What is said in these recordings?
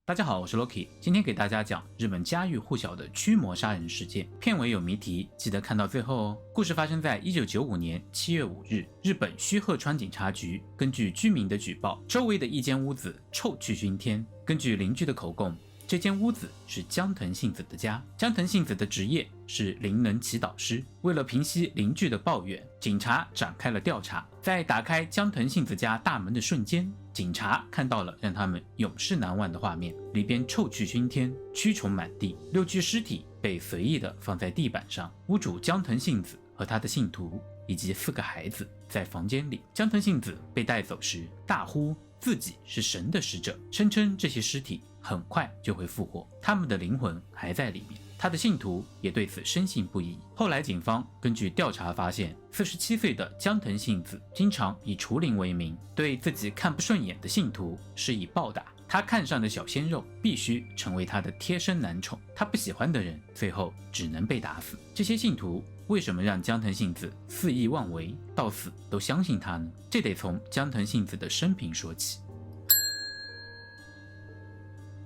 大家好，我是 Loki， 今天给大家讲日本家喻户晓的驱魔杀人事件，片尾有谜题，记得看到最后哦。故事发生在1995年7月5日，日本须贺川警察局根据居民的举报，周围的一间屋子臭气熏天。根据邻居的口供，这间屋子是江藤信子的家。江藤信子的职业是灵能祈祷师。为了平息邻居的抱怨，警察展开了调查。在打开江藤信子家大门的瞬间，警察看到了让他们永世难忘的画面，里边臭气熏天，蛆虫满地，6具尸体被随意的放在地板上。屋主江藤信子和他的信徒以及4个孩子在房间里。江藤信子被带走时大呼自己是神的使者，声称这些尸体很快就会复活，他们的灵魂还在里面。他的信徒也对此深信不疑。后来警方根据调查发现，47岁的江藤信子经常以除灵为名，对自己看不顺眼的信徒施以暴打。他看上的小鲜肉必须成为他的贴身男宠，他不喜欢的人最后只能被打死。这些信徒为什么让江藤信子肆意妄为，到死都相信他呢？这得从江藤信子的生平说起。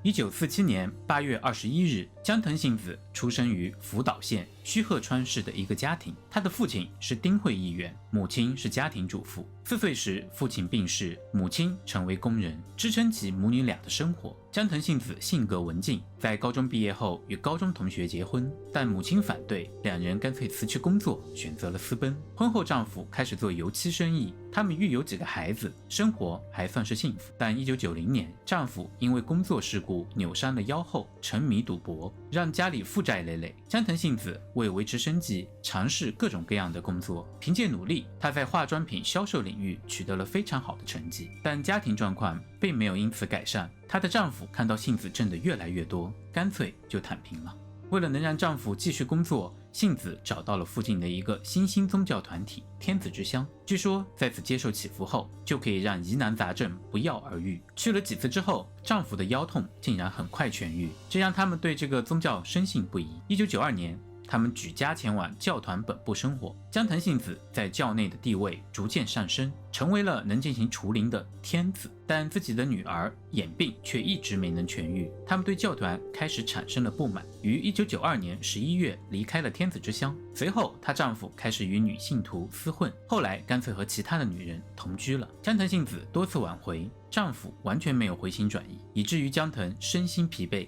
1947年8月21日，江藤信子出生于福岛县须贺川市的一个家庭。他的父亲是丁会议员，母亲是家庭主妇。4岁时，父亲病逝，母亲成为工人，支撑起母女俩的生活。江藤信子性格文静，在高中毕业后与高中同学结婚，但母亲反对，两人干脆辞去工作，选择了私奔。婚后，丈夫开始做油漆生意，他们育有几个孩子，生活还算是幸福。但1990年，丈夫因为工作事故扭伤了腰后，沉迷赌博，让家里负债累累。江藤信子为维持生计，尝试各种各样的工作。凭借努力，她在化妆品销售领域取得了非常好的成绩，但家庭状况并没有因此改善。她的丈夫看到信子挣得越来越多，干脆就躺平了。为了能让丈夫继续工作，信子找到了附近的一个新兴宗教团体天子之乡，据说在此接受祈福后，就可以让疑难杂症不药而愈。去了几次之后，丈夫的腰痛竟然很快痊愈，这让他们对这个宗教深信不疑。1992年，他们举家前往教团本部生活。江藤信子在教内的地位逐渐上升，成为了能进行除灵的天子，但自己的女儿眼病却一直没能痊愈。他们对教团开始产生了不满，于1992年11月离开了天子之乡。随后她丈夫开始与女信徒厮混，后来干脆和其他的女人同居了。江藤信子多次挽回，丈夫完全没有回心转意，以至于江藤身心疲惫。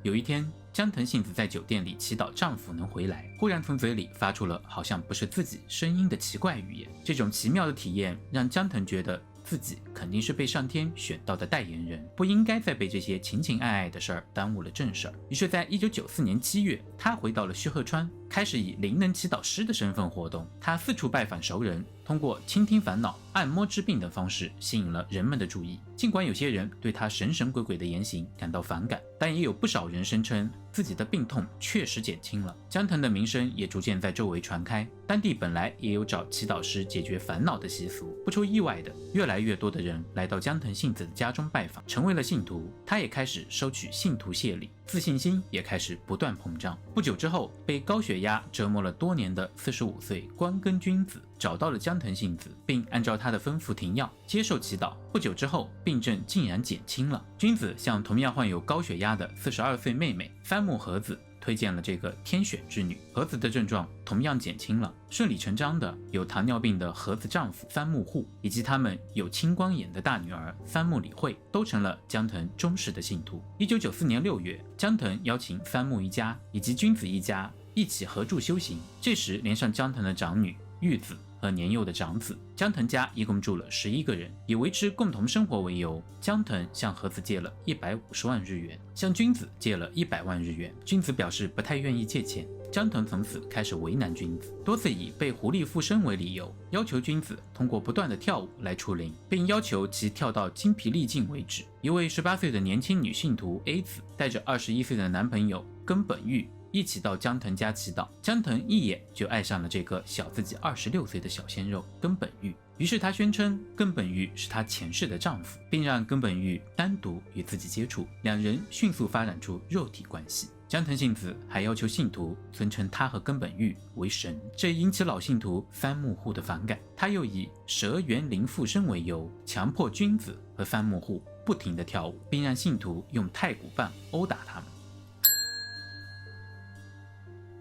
有一天，江藤信子在酒店里祈祷丈夫能回来，忽然从嘴里发出了好像不是自己声音的奇怪语言。这种奇妙的体验让江藤觉得自己肯定是被上天选到的代言人，不应该再被这些情情爱爱的事儿耽误了正事儿。于是在1994年7月，他回到了须贺川，开始以灵能祈祷师的身份活动。他四处拜访熟人，通过倾听烦恼、按摩治病等方式吸引了人们的注意。尽管有些人对他神神鬼鬼的言行感到反感，但也有不少人声称自己的病痛确实减轻了。江藤的名声也逐渐在周围传开，当地本来也有找祈祷师解决烦恼的习俗。不出意外的，越来越多的人来到江藤信子的家中拜访，成为了信徒。他也开始收取信徒谢礼，自信心也开始不断膨胀。不久之后，被高血压折磨了多年的45岁关根君子找到了江藤信子，并按照他的吩咐停药，接受祈祷。不久之后，病症竟然减轻了。君子向同样患有高血压的42岁妹妹三木和子推荐了这个天选之女，和子的症状同样减轻了。顺理成章的，有糖尿病的和子丈夫三木户，以及他们有青光眼的大女儿三木理惠，都成了江藤忠实的信徒。1994年6月，江藤邀请三木一家以及君子一家一起合住修行，这时连上江藤的长女玉子和年幼的长子，江藤家一共住了11个人。以维持共同生活为由，江藤向和子借了150万日元，向君子借了100万日元。君子表示不太愿意借钱，江藤从此开始为难君子，多次以被狐狸附身为理由，要求君子通过不断的跳舞来除灵，并要求其跳到精疲力尽为止。一位18岁的年轻女信徒 A 子带着21岁的男朋友根本玉一起到江藤家祈祷，江藤一眼就爱上了这个小自己26岁的小鲜肉根本玉，于是他宣称根本玉是他前世的丈夫，并让根本玉单独与自己接触，两人迅速发展出肉体关系。江藤信子还要求信徒尊称他和根本玉为神，这引起老信徒三木户的反感。他又以蛇园灵附身为由，强迫君子和三木户不停地跳舞，并让信徒用太鼓棒殴打他们。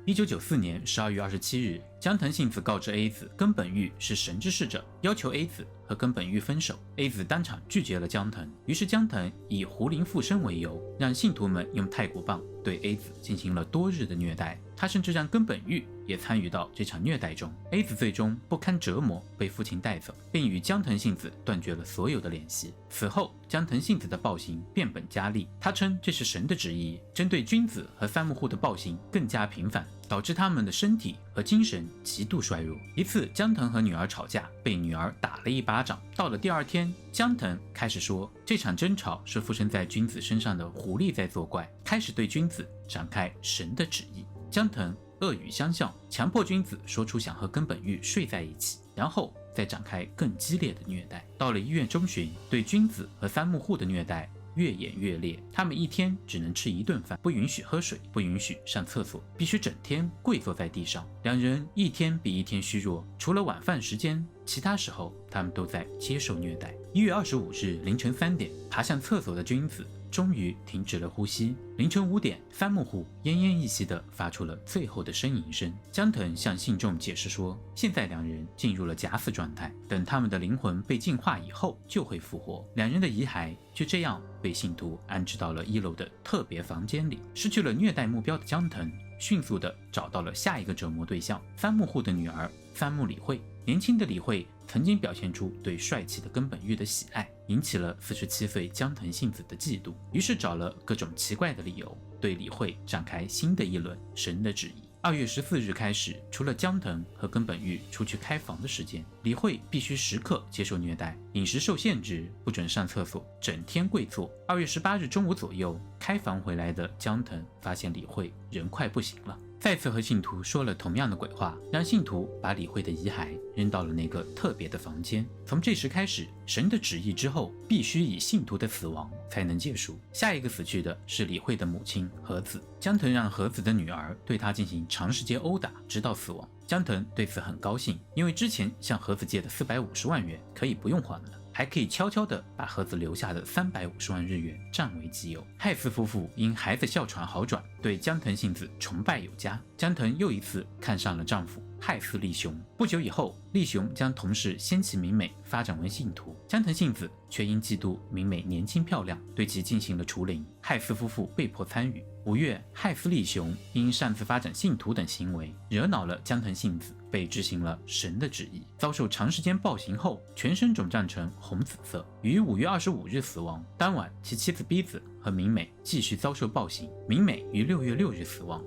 1994年12月27日，江藤信子告知 A 子根本玉是神之使者，要求 A 子和根本玉分手。A 子当场拒绝了江藤，于是江藤以狐灵附身为由，让信徒们用太鼓棒对 A 子进行了多日的虐待。他甚至让根本玉也参与到这场虐待中。A 子最终不堪折磨，被父亲带走，并与江藤信子断绝了所有的联系。此后，江藤信子的暴行变本加厉，他称这是神的旨意，针对君子和三木户的暴行更加频繁，导致他们的身体和精神极度衰弱。一次，江藤和女儿吵架，被女儿打了一巴掌。到了第二天，江藤开始说这场争吵是附身在君子身上的狐狸在作怪，开始对君子展开神的旨意。江藤恶语相向，强迫君子说出想和根本玉睡在一起，然后再展开更激烈的虐待。到了1月中旬，对君子和三木户的虐待越演越烈，他们一天只能吃1顿饭，不允许喝水，不允许上厕所，必须整天跪坐在地上。两人一天比一天虚弱，除了晚饭时间，其他时候他们都在接受虐待。1月25日凌晨3点，爬向厕所的君子终于停止了呼吸。凌晨5点，三木户奄奄一息地发出了最后的呻吟声。江藤向信众解释说，现在两人进入了假死状态，等他们的灵魂被净化以后就会复活。两人的遗骸就这样被信徒安置到了1楼的特别房间里。失去了虐待目标的江藤迅速地找到了下一个折磨对象，三木户的女儿三木理惠。年轻的理惠曾经表现出对帅气的根本玉的喜爱，引起了47岁江藤信子的嫉妒，于是找了各种奇怪的理由，对理惠展开新的一轮神的旨意。2月14日开始，除了江藤和根本玉出去开房的时间，理惠必须时刻接受虐待，饮食受限制，不准上厕所，整天跪坐。2月18日中午左右，开房回来的江藤发现理惠人快不行了，再次和信徒说了同样的鬼话，让信徒把理惠的遗骸扔到了那个特别的房间。从这时开始，神的旨意之后必须以信徒的死亡才能结束。下一个死去的是理惠的母亲和子。江藤让和子的女儿对她进行长时间殴打，直到死亡。江藤对此很高兴，因为之前向和子借的450万元可以不用还了，还可以悄悄地把和子留下的350万日元占为己有。害斯夫妇因孩子哮喘好转，对江藤信子崇拜有加。江藤又一次看上了丈夫害斯利雄。不久以后，利雄将同事仙崎明美发展为信徒，江藤信子却因嫉妒明美年轻漂亮，对其进行了除灵。害斯夫妇被迫参与。5月，害斯利雄因擅自发展信徒等行为，惹恼了江藤信子，被执行了神的旨意。遭受长时间暴行后，全身肿胀成红紫色，于5月25日死亡。当晚，其妻子逼子和明美继续遭受暴行，明美于6月6日死亡。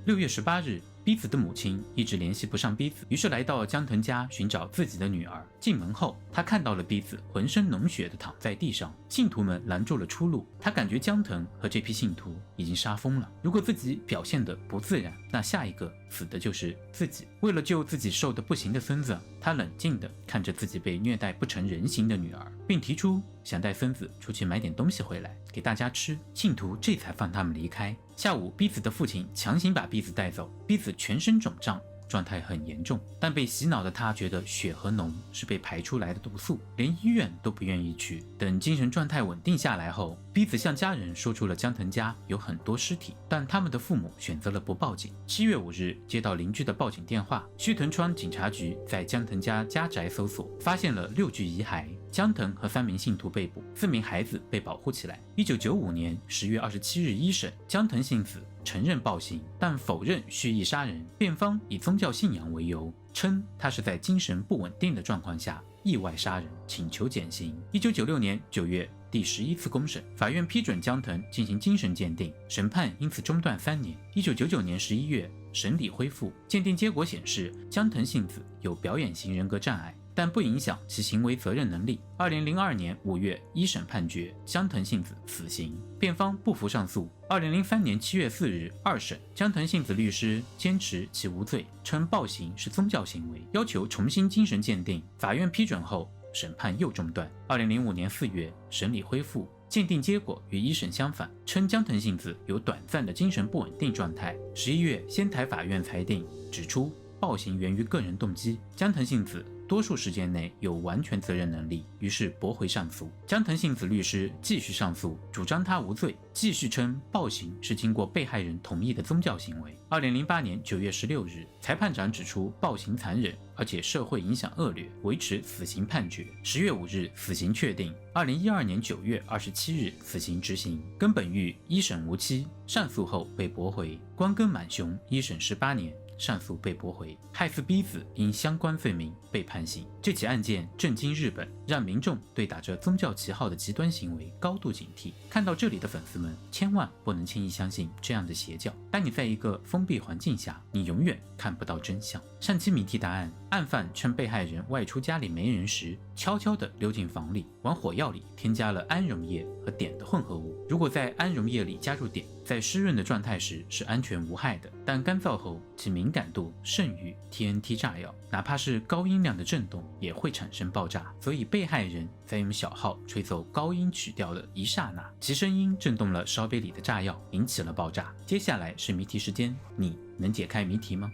6月18日，逼子的母亲一直联系不上逼子，于是来到江藤家寻找自己的女儿。进门后，他看到了逼子浑身脓血地躺在地上，信徒们拦住了出路。他感觉江藤和这批信徒已经杀疯了，如果自己表现得不自然，那下一个死的就是自己。为了救自己瘦得不行的孙子，他冷静地看着自己被虐待不成人形的女儿，并提出想带孙子出去买点东西回来给大家吃。信徒这才放他们离开。下午，逼子的父亲强行把逼子带走，逼子全身肿胀，状态很严重，但被洗脑的他觉得血和脓是被排出来的毒素，连医院都不愿意去。等精神状态稳定下来后，逼子向家人说出了江藤家有很多尸体，但他们的父母选择了不报警。7月5日，接到邻居的报警电话，须藤川警察局在江藤家家宅搜索，发现了6具遗骸，江藤和3名信徒被捕，4名孩子被保护起来。1995年10月27日一审，江藤信子承认暴行，但否认蓄意杀人。辩方以宗教信仰为由，称他是在精神不稳定的状况下意外杀人，请求减刑。1996年9月，第11次公审，法院批准江藤进行精神鉴定，审判因此中断3年。1999年11月，审理恢复，鉴定结果显示江藤信子有表演型人格障碍，但不影响其行为责任能力。2002年5月，一审判决江藤信子死刑，辩方不服上诉。2003年7月4日二审，江藤信子律师坚持其无罪，称暴行是宗教行为，要求重新精神鉴定。法院批准后，审判又中断。2005年4月，审理恢复，鉴定结果与一审相反，称江藤幸子有短暂的精神不稳定状态。11月，仙台法院裁定指出，暴行源于个人动机，江藤幸子多数时间内有完全责任能力，于是驳回上诉。江藤幸子律师继续上诉，主张他无罪，继续称暴行是经过被害人同意的宗教行为。2008年9月16日，裁判长指出暴行残忍，而且社会影响恶劣，维持死刑判决。10月5日，死刑确定。2012年9月27日，死刑执行。根本玉一审无期，上诉后被驳回。关根满雄一审18年。上诉被驳回，害死逼子因相关罪名被判刑。这起案件震惊日本，让民众对打着宗教旗号的极端行为高度警惕。看到这里的粉丝们，千万不能轻易相信这样的邪教。当你在一个封闭环境下，你永远看不到真相。上期谜题答案：案犯趁被害人外出家里没人时，悄悄地溜进房里，往火药里添加了安溶液和碘的混合物。如果在安溶液里加入碘，在湿润的状态时是安全无害的，但干燥后其敏感度胜于 TNT 炸药，哪怕是高音量的震动也会产生爆炸。所以被害人在用小号吹奏高音曲调的一刹那，其声音震动了烧杯里的炸药，引起了爆炸。接下来是谜题时间，你能解开谜题吗？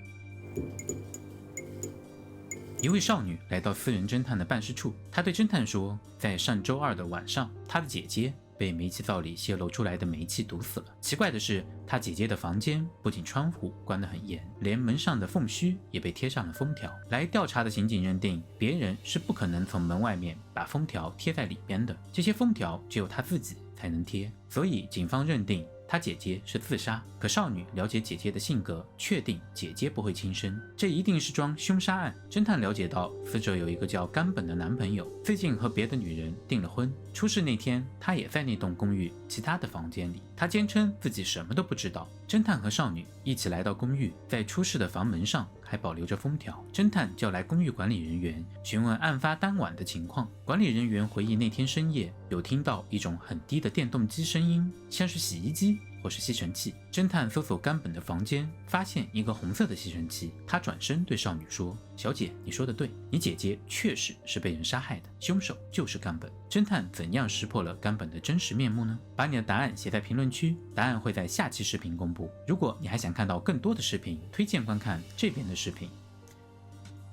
一位少女来到私人侦探的办事处，她对侦探说，在上周二的晚上，她的姐姐被煤气灶里泄露出来的煤气毒死了。奇怪的是，她姐姐的房间不仅窗户关得很严，连门上的缝隙也被贴上了封条。来调查的刑警认定，别人是不可能从门外面把封条贴在里边的，这些封条只有她自己才能贴，所以警方认定她姐姐是自杀。可少女了解姐姐的性格，确定姐姐不会轻生，这一定是桩凶杀案。侦探了解到，死者有一个叫冈本的男朋友，最近和别的女人订了婚。出事那天，他也在那栋公寓其他的房间里。他坚称自己什么都不知道。侦探和少女一起来到公寓，在出事的房门上还保留着封条。侦探叫来公寓管理人员，询问案发当晚的情况。管理人员回忆，那天深夜有听到一种很低的电动机声音，像是洗衣机或是吸尘器。侦探搜索冈本的房间，发现一个红色的吸尘器。他转身对少女说，小姐，你说的对，你姐姐确实是被人杀害的，凶手就是冈本。侦探怎样识破了冈本的真实面目呢？把你的答案写在评论区，答案会在下期视频公布。如果你还想看到更多的视频，推荐观看这边的视频。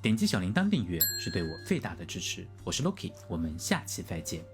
点击小铃铛订阅是对我最大的支持。我是 Loki， 我们下期再见。